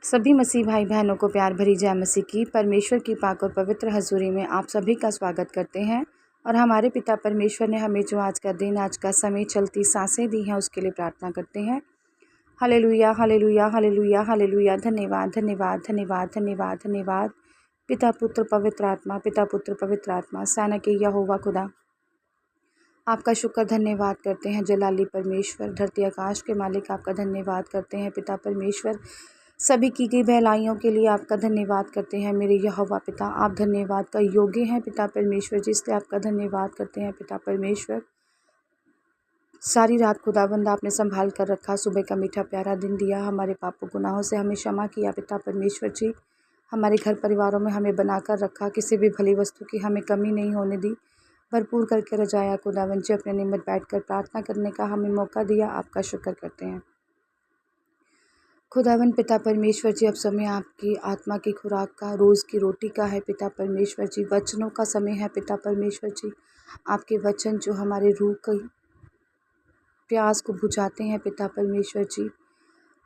सभी मसीह भाई बहनों को प्यार भरी जय मसीह की। परमेश्वर की पाक और पवित्र हजूरी में आप सभी का स्वागत करते हैं और हमारे पिता परमेश्वर ने हमें जो आज का दिन, आज का समय, चलती सांसें दी हैं उसके लिए प्रार्थना करते हैं। Hallelujah, hallelujah, hallelujah, hallelujah. धन्यवाद, धन्यवाद, धन्यवाद, धन्यवाद, धन्यवाद। पिता पुत्र पवित्र आत्मा, पिता पुत्र पवित्र आत्मा, सेना के यहोवा खुदा, आपका शुक्र धन्यवाद करते हैं। जलाली परमेश्वर, धरती आकाश के मालिक, आपका धन्यवाद करते हैं। पिता परमेश्वर, सभी की गई भलाइयों के लिए आपका धन्यवाद करते हैं। मेरे यहोवा पिता, आप धन्यवाद का योग्य हैं पिता परमेश्वर जी, इसलिए आपका धन्यवाद करते हैं पिता परमेश्वर। सारी रात खुदाबंद आपने संभाल कर रखा, सुबह का मीठा प्यारा दिन दिया, हमारे पापों गुनाहों से हमें क्षमा किया पिता परमेश्वर जी। हमारे घर परिवारों में हमें बनाकर रखा, किसी भी भली वस्तु की हमें कमी नहीं होने दी, भरपूर करके रजाया खुदावंद जी। अपने निमित्त बैठकर प्रार्थना करने का हमें मौका दिया, आपका शुक्र करते हैं खुदावन पिता परमेश्वर जी। अब समय आपकी आत्मा की खुराक का, रोज़ की रोटी का है पिता परमेश्वर जी। वचनों का समय है पिता परमेश्वर जी। आपके वचन जो हमारे रूह की प्यास को बुझाते हैं पिता परमेश्वर जी,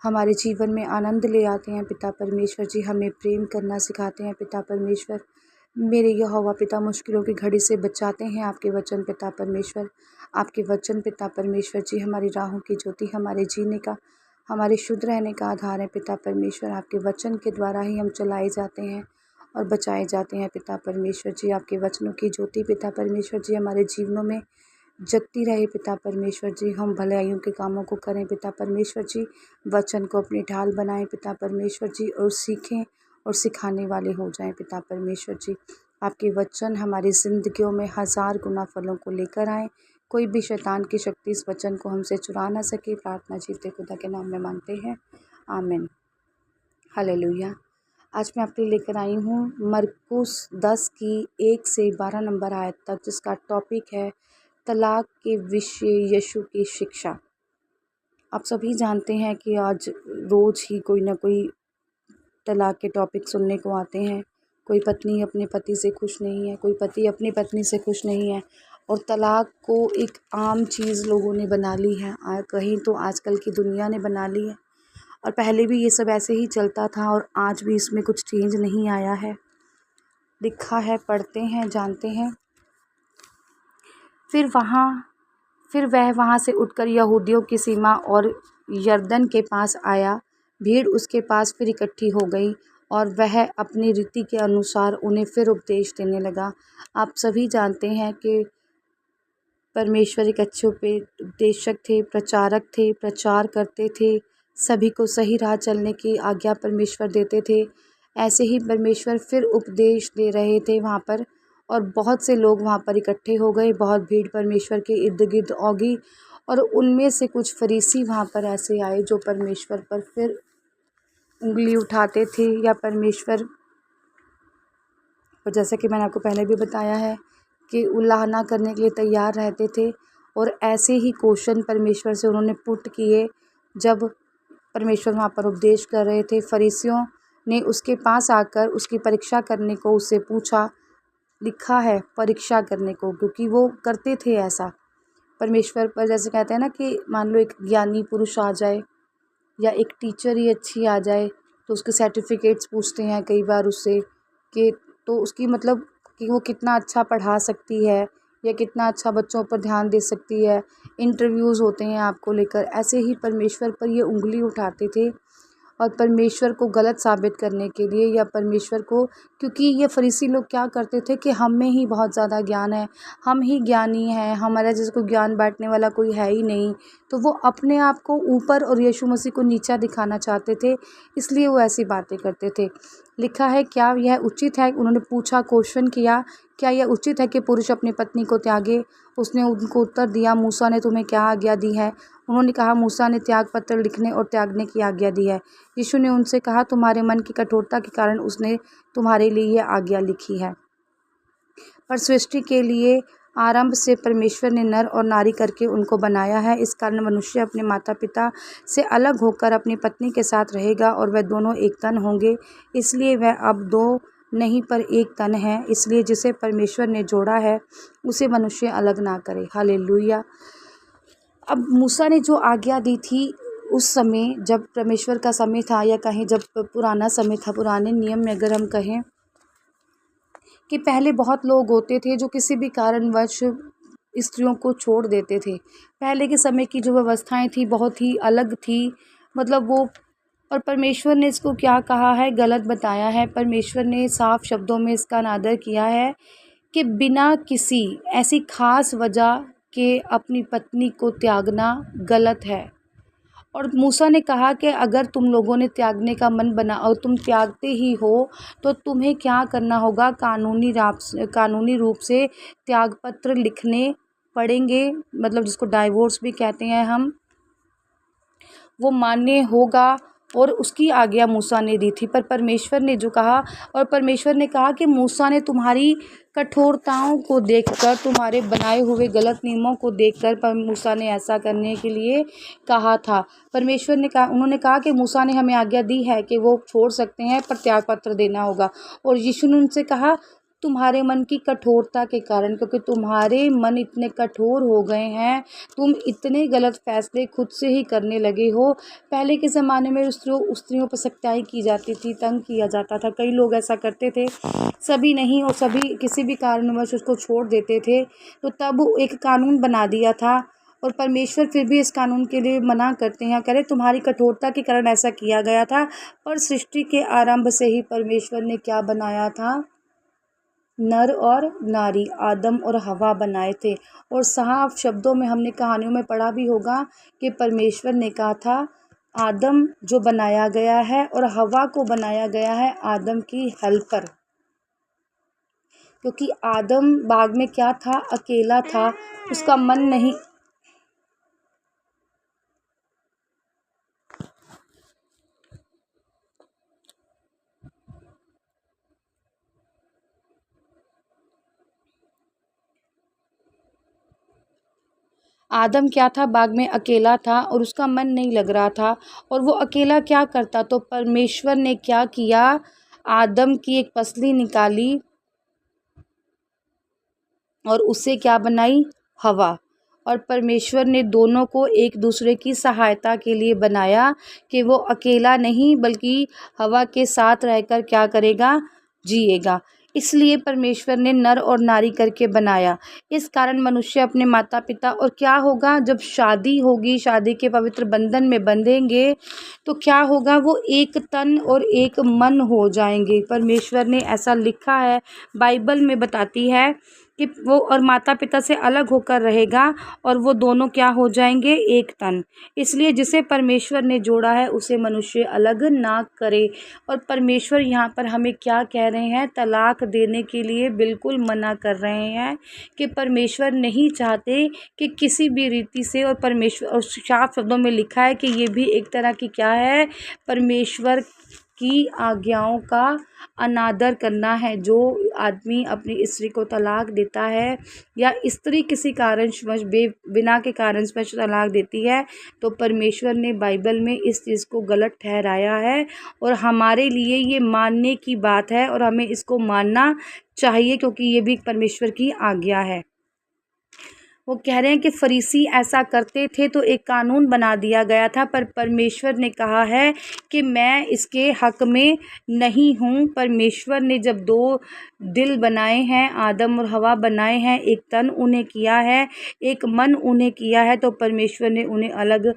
हमारे जीवन में आनंद ले आते हैं पिता परमेश्वर जी, हमें प्रेम करना सिखाते हैं पिता परमेश्वर। मेरे यहोवा पिता, मुश्किलों की घड़ी से बचाते हैं आपके वचन पिता परमेश्वर। आपके वचन पिता परमेश्वर जी हमारी राहों की ज्योति, हमारे जीने का, हमारे शुद्ध रहने का आधार है पिता परमेश्वर। आपके वचन के द्वारा ही हम चलाए जाते हैं और बचाए जाते हैं पिता परमेश्वर जी। आपके वचनों की ज्योति पिता परमेश्वर जी हमारे जीवनों में जगती रहे पिता परमेश्वर जी। हम भलाइयों के कामों को करें पिता परमेश्वर जी, वचन को अपनी ढाल बनाएं पिता परमेश्वर जी, और सीखें और सिखाने वाले हो जाएं पिता परमेश्वर जी। आपके वचन हमारी ज़िंदगियों में 1000 गुना फलों को लेकर आएँ, कोई भी शैतान की शक्ति इस वचन को हमसे चुरा ना सके। प्रार्थना जीवते खुदा के नाम में मांगते हैं, आमीन। हालेलुया। आज मैं आपके लिए लेकर आई हूँ मरकुस 10 की 1 से 12 नंबर आयत तक, जिसका टॉपिक है तलाक के विषय यीशु की शिक्षा। आप सभी जानते हैं कि आज रोज़ ही कोई ना कोई तलाक के टॉपिक सुनने को आते हैं। कोई पत्नी अपने पति से खुश नहीं है, कोई पति अपनी पत्नी से खुश नहीं है, और तलाक को एक आम चीज़ लोगों ने बना ली है। कहीं तो आजकल की दुनिया ने बना ली है, और पहले भी ये सब ऐसे ही चलता था और आज भी इसमें कुछ चेंज नहीं आया है। लिखा है, पढ़ते हैं, जानते हैं। फिर वह वहाँ से उठकर यहूदियों की सीमा और यरदन के पास आया। भीड़ उसके पास फिर इकट्ठी हो गई और वह अपनी रीति के अनुसार उन्हें फिर उपदेश देने लगा। आप सभी जानते हैं कि परमेश्वर एक अच्छे उपदेशक थे, प्रचारक थे, प्रचार करते थे, सभी को सही राह चलने की आज्ञा परमेश्वर देते थे। ऐसे ही परमेश्वर फिर उपदेश दे रहे थे वहाँ पर, और बहुत से लोग वहाँ पर इकट्ठे हो गए। बहुत भीड़ परमेश्वर के इर्द गिर्द औगी, और उनमें से कुछ फरीसी वहाँ पर ऐसे आए जो परमेश्वर पर फिर उंगली उठाते थे, या परमेश्वर, और जैसा कि मैंने आपको पहले भी बताया है कि उल्लाहना करने के लिए तैयार रहते थे। और ऐसे ही क्वेश्चन परमेश्वर से उन्होंने पुट किए जब परमेश्वर वहाँ पर उपदेश कर रहे थे। फरीसियों ने उसके पास आकर उसकी परीक्षा करने को उससे पूछा। लिखा है परीक्षा करने को, क्योंकि वो करते थे ऐसा परमेश्वर पर। जैसे कहते हैं ना कि मान लो एक ज्ञानी पुरुष आ जाए या एक टीचर ही अच्छी आ जाए तो उसके सर्टिफिकेट्स पूछते हैं कई बार उससे, कि तो उसकी मतलब कि वो कितना अच्छा पढ़ा सकती है या कितना अच्छा बच्चों पर ध्यान दे सकती है। इंटरव्यूज़ होते हैं आपको लेकर। ऐसे ही परमेश्वर पर ये उंगली उठाते थे, और परमेश्वर को गलत साबित करने के लिए, या परमेश्वर को, क्योंकि ये फरीसी लोग क्या करते थे कि हम में ही बहुत ज़्यादा ज्ञान है, हम ही ज्ञानी हैं, हमारा जैसे कोई ज्ञान बांटने वाला कोई है ही नहीं, तो वो अपने आप को ऊपर और यीशु मसीह को नीचा दिखाना चाहते थे, इसलिए वो ऐसी बातें करते थे। लिखा है, क्या यह उचित है, उन्होंने पूछा, क्वेश्चन किया, क्या यह उचित है कि पुरुष अपनी पत्नी को त्यागे? उसने उनको उत्तर दिया, मूसा ने तुम्हें क्या आज्ञा दी है? उन्होंने कहा, मूसा ने त्याग पत्र लिखने और त्यागने की आज्ञा दी है। यीशु ने उनसे कहा, तुम्हारे मन की कठोरता के कारण उसने तुम्हारे लिए यह आज्ञा लिखी है। पर सृष्टि के लिए आरंभ से परमेश्वर ने नर और नारी करके उनको बनाया है। इस कारण मनुष्य अपने माता पिता से अलग होकर अपनी पत्नी के साथ रहेगा और वह दोनों एक तन होंगे। इसलिए वह अब दो नहीं पर एक तन है। इसलिए जिसे परमेश्वर ने जोड़ा है उसे मनुष्य अलग ना करे। हालेलुया। अब मूसा ने जो आज्ञा दी थी उस समय जब परमेश्वर का समय था, या कहें जब पुराना समय था, पुराने नियम में अगर हम कहें कि पहले बहुत लोग होते थे जो किसी भी कारणवश स्त्रियों को छोड़ देते थे। पहले के समय की जो व्यवस्थाएं थी बहुत ही अलग थी, मतलब वो, और परमेश्वर ने इसको क्या कहा है, गलत बताया है। परमेश्वर ने साफ शब्दों में इसका अनादर किया है कि बिना किसी ऐसी खास वजह के अपनी पत्नी को त्यागना गलत है। और मूसा ने कहा कि अगर तुम लोगों ने त्यागने का मन बना और तुम त्यागते ही हो तो तुम्हें क्या करना होगा, कानूनी रूप से त्याग पत्र लिखने पड़ेंगे, मतलब जिसको डाइवोर्स भी कहते हैं हम, वो मान्य होगा। और उसकी आज्ञा मूसा ने दी थी। पर परमेश्वर ने जो कहा, और परमेश्वर ने कहा कि मूसा ने तुम्हारी कठोरताओं को देखकर, तुम्हारे बनाए हुए गलत नियमों को देखकर पर मूसा ने ऐसा करने के लिए कहा था। परमेश्वर ने कहा, उन्होंने कहा कि मूसा ने हमें आज्ञा दी है कि वो छोड़ सकते हैं पर त्याग पत्र देना होगा। और यीशु ने उनसे कहा तुम्हारे मन की कठोरता के कारण, क्योंकि तुम्हारे मन इतने कठोर हो गए हैं, तुम इतने गलत फैसले खुद से ही करने लगे हो। पहले के ज़माने में स्त्रियों पर सख्ताई की जाती थी, तंग किया जाता था, कई लोग ऐसा करते थे, सभी नहीं, और सभी किसी भी कारणवश उसको छोड़ देते थे। तो तब एक कानून बना दिया था, और परमेश्वर फिर भी इस कानून के लिए मना करते हैं, कह रहे तुम्हारी कठोरता के कारण ऐसा किया गया था। पर सृष्टि के आरंभ से ही परमेश्वर ने क्या बनाया था, नर और नारी, आदम और हवा बनाए थे। और साफ शब्दों में हमने कहानियों में पढ़ा भी होगा कि परमेश्वर ने कहा था आदम जो बनाया गया है और हवा को बनाया गया है आदम की हेल्पर, क्योंकि आदम बाग में क्या था, अकेला था, उसका मन नहीं। आदम क्या था, बाग में अकेला था और उसका मन नहीं लग रहा था, और वो अकेला क्या करता, तो परमेश्वर ने क्या किया, आदम की एक पसली निकाली और उससे क्या बनाई, हवा। और परमेश्वर ने दोनों को एक दूसरे की सहायता के लिए बनाया कि वो अकेला नहीं बल्कि हवा के साथ रहकर क्या करेगा, जिएगा। इसलिए परमेश्वर ने नर और नारी करके बनाया। इस कारण मनुष्य अपने माता पिता, और क्या होगा जब शादी होगी, शादी के पवित्र बंधन में बंधेंगे तो क्या होगा, वो एक तन और एक मन हो जाएंगे। परमेश्वर ने ऐसा लिखा है, बाइबल में बताती है कि वो और माता पिता से अलग होकर रहेगा और वो दोनों क्या हो जाएंगे, एक तन। इसलिए जिसे परमेश्वर ने जोड़ा है उसे मनुष्य अलग ना करे। और परमेश्वर यहाँ पर हमें क्या कह रहे हैं, तलाक देने के लिए बिल्कुल मना कर रहे हैं कि परमेश्वर नहीं चाहते कि किसी भी रीति से, और परमेश्वर, और साफ शब्दों में लिखा है कि ये भी एक तरह की क्या है, परमेश्वर की आज्ञाओं का अनादर करना है। जो आदमी अपनी स्त्री को तलाक देता है या स्त्री किसी कारणवश बिना के कारणवश तलाक देती है, तो परमेश्वर ने बाइबल में इस चीज़ को गलत ठहराया है, और हमारे लिए ये मानने की बात है और हमें इसको मानना चाहिए, क्योंकि ये भी परमेश्वर की आज्ञा है। वो कह रहे हैं कि फरीसी ऐसा करते थे तो एक कानून बना दिया गया था, पर परमेश्वर ने कहा है कि मैं इसके हक में नहीं हूँ। परमेश्वर ने जब दो दिल बनाए हैं, आदम और हवा बनाए हैं, एक तन उन्हें किया है, एक मन उन्हें किया है, तो परमेश्वर ने उन्हें अलग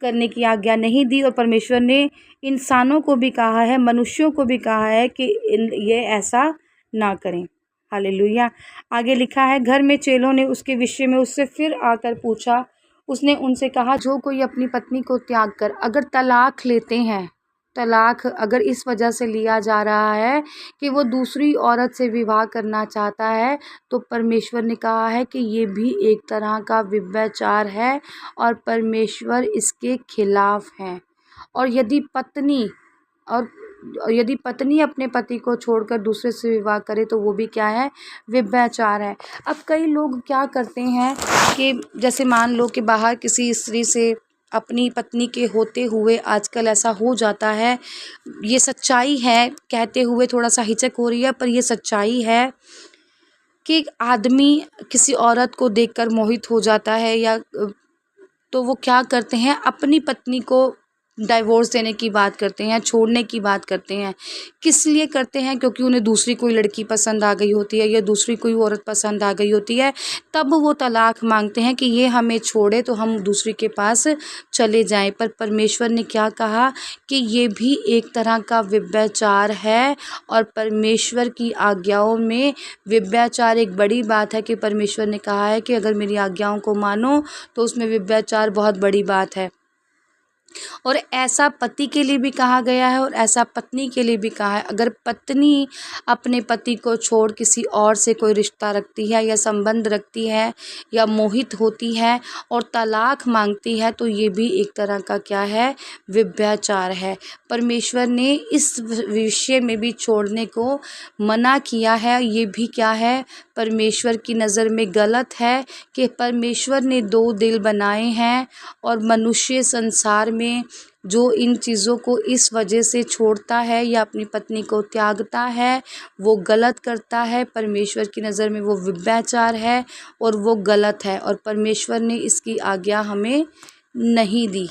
करने की आज्ञा नहीं दी। और परमेश्वर ने इंसानों को भी कहा है, मनुष्यों को भी कहा है कि ये ऐसा ना करें। हालेलुया। आगे लिखा है, घर में चेलों ने उसके विषय में उससे फिर आकर पूछा। उसने उनसे कहा, जो कोई अपनी पत्नी को त्याग कर अगर तलाक लेते हैं, तलाक अगर इस वजह से लिया जा रहा है कि वो दूसरी औरत से विवाह करना चाहता है, तो परमेश्वर ने कहा है कि ये भी एक तरह का व्यभिचार है और परमेश्वर इसके खिलाफ है। और यदि पत्नी अपने पति को छोड़कर दूसरे से विवाह करे तो वो भी क्या है, व्यभिचार है। अब कई लोग क्या करते हैं कि जैसे मान लो कि बाहर किसी स्त्री से अपनी पत्नी के होते हुए आजकल ऐसा हो जाता है, ये सच्चाई है, कहते हुए थोड़ा सा हिचक हो रही है पर ये सच्चाई है कि एक आदमी किसी औरत को देखकर मोहित हो जाता है, या तो वो क्या करते हैं, अपनी पत्नी को डाइवोर्स देने की बात करते हैं या छोड़ने की बात करते हैं। किस लिए करते हैं? क्योंकि उन्हें दूसरी कोई लड़की पसंद आ गई होती है या दूसरी कोई औरत पसंद आ गई होती है, तब वो तलाक मांगते हैं कि ये हमें छोड़े तो हम दूसरी के पास चले जाएं। पर परमेश्वर ने क्या कहा कि ये भी एक तरह का व्यभिचार है, और परमेश्वर की आज्ञाओं में व्यभिचार एक बड़ी बात है। कि परमेश्वर ने कहा है कि अगर मेरी आज्ञाओं को मानो तो उसमें व्यभिचार बहुत बड़ी बात है। और ऐसा पति के लिए भी कहा गया है और ऐसा पत्नी के लिए भी कहा है। अगर पत्नी अपने पति को छोड़ किसी और से कोई रिश्ता रखती है या संबंध रखती है या मोहित होती है और तलाक मांगती है, तो ये भी एक तरह का क्या है, व्यभिचार है। परमेश्वर ने इस विषय में भी छोड़ने को मना किया है। ये भी क्या है, परमेश्वर की नज़र में गलत है कि परमेश्वर ने दो दिल बनाए हैं और मनुष्य संसार में जो इन चीज़ों को इस वजह से छोड़ता है या अपनी पत्नी को त्यागता है, वो गलत करता है। परमेश्वर की नज़र में वो व्यभिचार है और वो गलत है, और परमेश्वर ने इसकी आज्ञा हमें नहीं दी।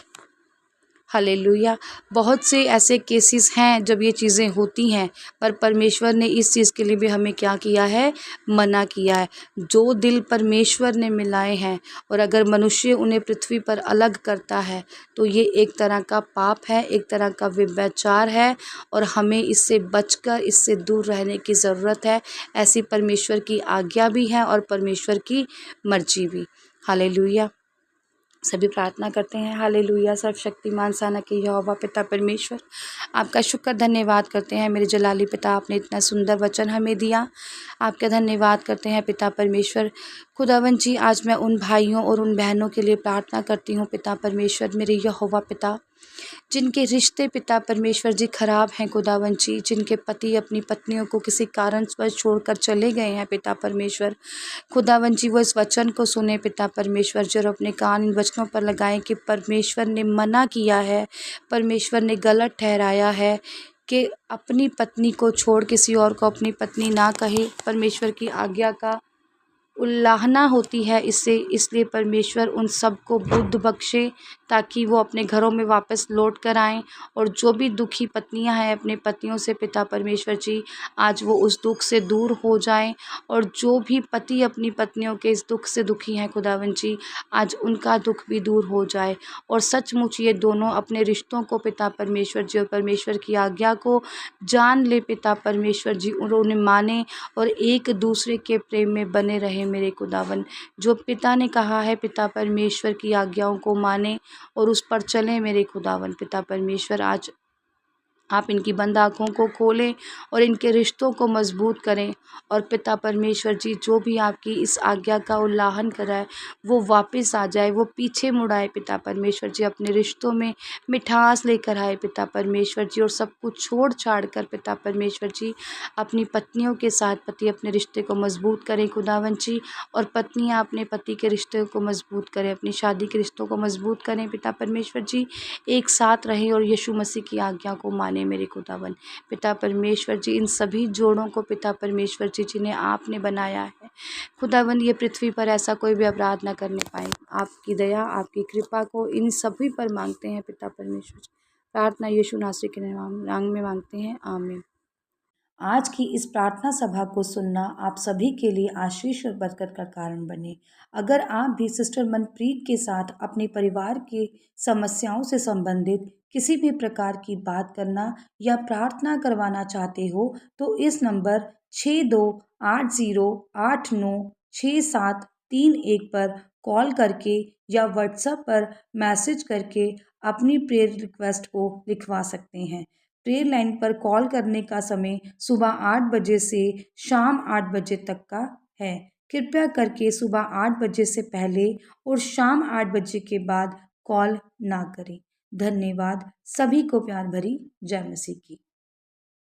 हालेलुया। बहुत से ऐसे केसेस हैं जब ये चीज़ें होती हैं, पर परमेश्वर ने इस चीज़ के लिए भी हमें क्या किया है, मना किया है। जो दिल परमेश्वर ने मिलाए हैं और अगर मनुष्य उन्हें पृथ्वी पर अलग करता है, तो ये एक तरह का पाप है, एक तरह का व्यभिचार है, और हमें इससे बचकर, इससे दूर रहने की ज़रूरत है। ऐसी परमेश्वर की आज्ञा भी है और परमेश्वर की मर्जी भी। हालेलुया। सभी प्रार्थना करते हैं। हालेलुया। सर्वशक्तिमान साना के यहोवा पिता परमेश्वर, आपका शुक्र धन्यवाद करते हैं मेरे जलाली पिता, आपने इतना सुंदर वचन हमें दिया। आपका धन्यवाद करते हैं पिता परमेश्वर। खुदावन जी, आज मैं उन भाइयों और उन बहनों के लिए प्रार्थना करती हूँ पिता परमेश्वर, मेरे यहोवा पिता, जिनके रिश्ते पिता परमेश्वर जी खराब हैं खुदावन जी, जिनके पति अपनी पत्नियों को किसी कारणवश छोड़कर चले गए हैं पिता परमेश्वर। खुदावन जी, वो इस वचन को सुने पिता परमेश्वर जी और अपने कान इन वचनों पर लगाएं कि परमेश्वर ने मना किया है, परमेश्वर ने गलत ठहराया है कि अपनी पत्नी को छोड़ किसी और को अपनी पत्नी ना कहे। परमेश्वर की आज्ञा का उल्लंघना होती है इससे, इसलिए परमेश्वर उन सबको बुद्धि बख्शे ताकि वो अपने घरों में वापस लौट कर आएँ। और जो भी दुखी पत्नियां हैं अपने पतियों से पिता परमेश्वर जी, आज वो उस दुख से दूर हो जाएं। और जो भी पति अपनी पत्नियों के इस दुख से दुखी हैं खुदावन जी, आज उनका दुख भी दूर हो जाए और सचमुच ये दोनों अपने रिश्तों को पिता परमेश्वर जी और परमेश्वर की आज्ञा को जान ले पिता परमेश्वर जी, उन्हें माने और एक दूसरे के प्रेम में बने रहे मेरे खुदावन। जो पिता ने कहा है पिता परमेश्वर की आज्ञाओं को माने और उस पर चलें मेरे खुदावन। पिता परमेश्वर, आज आप इनकी बंद आँखों को खोलें और इनके रिश्तों को मजबूत करें। और पिता परमेश्वर जी, जो भी आपकी इस आज्ञा का उल्लंघन कर रहा है वो वापस आ जाए, वो पीछे मुड़ आए पिता परमेश्वर जी, अपने रिश्तों में मिठास लेकर आए पिता परमेश्वर जी, और सब कुछ छोड़ छाड़ कर पिता परमेश्वर जी अपनी पत्नियों के साथ पति अपने रिश्ते को मजबूत करें खुदावन जी, और पत्नियाँ अपने पति के रिश्ते को मजबूत करें, अपनी शादी के रिश्तों को मजबूत करें पिता परमेश्वर जी, एक साथ रहें और यीशु मसीह की आज्ञा को माने मेरे खुदावन। पिता परमेश्वर जी, इन सभी जोड़ों को पिता परमेश्वर जी जिन्हें आपने बनाया है खुदावन, ये पृथ्वी पर ऐसा कोई भी अपराध न करने पाए। आपकी दया, आपकी कृपा को इन सभी पर मांगते हैं पिता परमेश्वर जी। प्रार्थना यीशु नासरी के नाम में मांगते हैं, आमीन। आज की इस प्रार्थना सभा को सुनना आप सभी के लिए आशीष और बरकत का कारण बने। अगर आप भी सिस्टर मनप्रीत के साथ अपने परिवार की समस्याओं से संबंधित किसी भी प्रकार की बात करना या प्रार्थना करवाना चाहते हो, तो इस नंबर 6280896731 पर कॉल करके या व्हाट्सएप पर मैसेज करके अपनी प्रेयर रिक्वेस्ट को लिखवा सकते हैं। प्रेयर लाइन पर कॉल करने का समय सुबह 8 बजे से शाम 8 बजे तक का है। कृपया करके सुबह 8 बजे से पहले और शाम 8 बजे के बाद कॉल ना करें। धन्यवाद। सभी को प्यार भरी जय मसीह की।